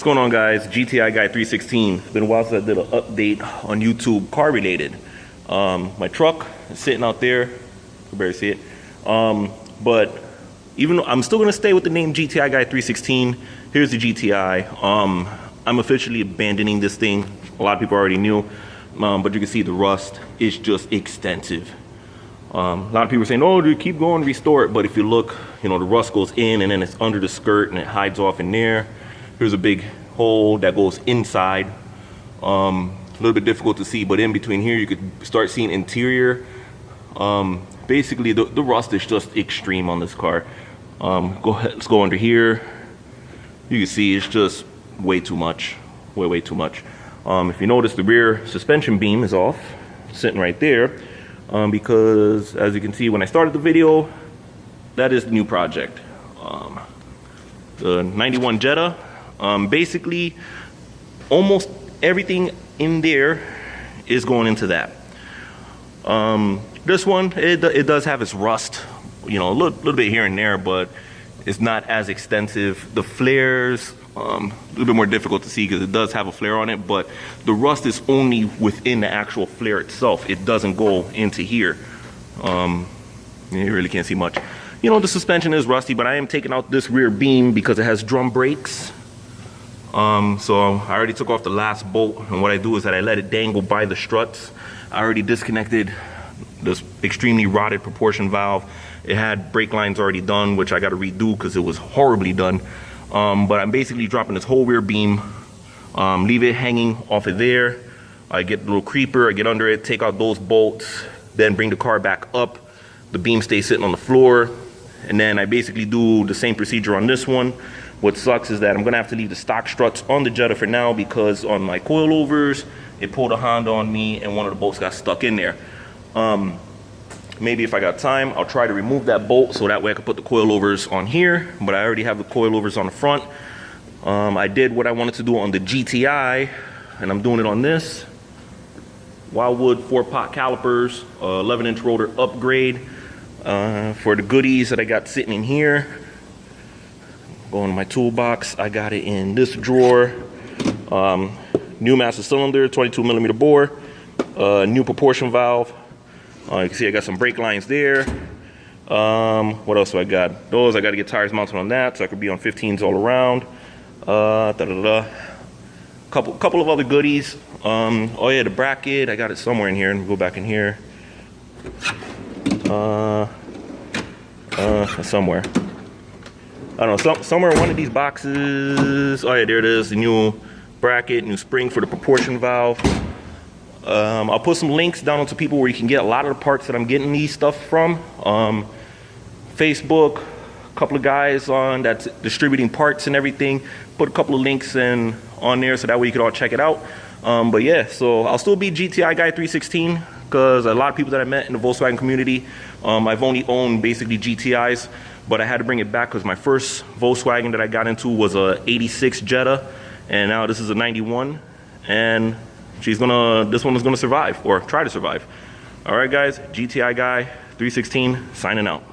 What's going on, guys? GTI Guy 316. It's been a while since I did an update on YouTube car related. My truck is sitting out there. You can barely see it. But even though I'm still going to stay with the name GTI Guy 316, here's the GTI. I'm officially abandoning this thing. A lot of people already knew, but you can see the rust is just extensive. A lot of people are saying, oh, dude, keep going, restore it. But if you look, the rust goes in and then it's under the skirt and it hides off in there. Here's a big hole that goes inside. A little bit difficult to see, but in between here you could start seeing interior. Basically the rust is just extreme on this car. Go ahead, let's go under here. You can see it's just way too much, way too much. If you notice, the rear suspension beam is off, sitting right there, because as you can see when I started the video, that is the new project. The 91 Jetta. Basically almost everything in there is going into that. This one, it does have its rust, a little bit here and there, but it's not as extensive. The flares, a little bit more difficult to see because it does have a flare on it, but the rust is only within the actual flare itself. It doesn't go into here. You really can't see much. The suspension is rusty, but I am taking out this rear beam because it has drum brakes. So I already took off the last bolt, and what I do is that I let it dangle by the struts. I already disconnected this extremely rotted proportion valve. It had brake lines already done, which I got to redo because it was horribly done. But I'm basically dropping this whole rear beam, leave it hanging off of there. I get the little creeper, I get under it, take out those bolts, then bring the car back up. The beam stays sitting on the floor, and then I basically do the same procedure on this one. What sucks is that I'm gonna have to leave the stock struts on the Jetta for now because on my coilovers, it pulled a Honda on me and one of the bolts got stuck in there. Maybe if I got time, I'll try to remove that bolt so that way I can put the coilovers on here, but I already have the coilovers on the front. I did what I wanted to do on the GTI, and I'm doing it on this. Wildwood 4-pot calipers, 11-inch rotor upgrade for the goodies that I got sitting in here. Go into my toolbox, I got it in this drawer. New master cylinder, 22mm bore, new proportion valve. You can see I got some brake lines there. What else do I got? Those, I got to get tires mounted on that so I could be on 15s all around. Couple of other goodies. Oh yeah, the bracket, I got it somewhere in here, and go back in here. Somewhere. I don't know, somewhere in one of these boxes. Oh yeah, there it is, the new bracket, new spring for the proportion valve. I'll put some links down to people where you can get a lot of the parts that I'm getting these stuff from. Facebook, a couple of guys on that's distributing parts and everything. Put a couple of links in on there so that way you can all check it out. But yeah, so I'll still be GTI Guy 316 because a lot of people that I met in the Volkswagen community, I've only owned basically GTIs. But I had to bring it back because my first Volkswagen that I got into was a 86 Jetta, and now this is a 91, and this one is gonna survive, or try to survive. All right, guys, GTI Guy 316 signing out.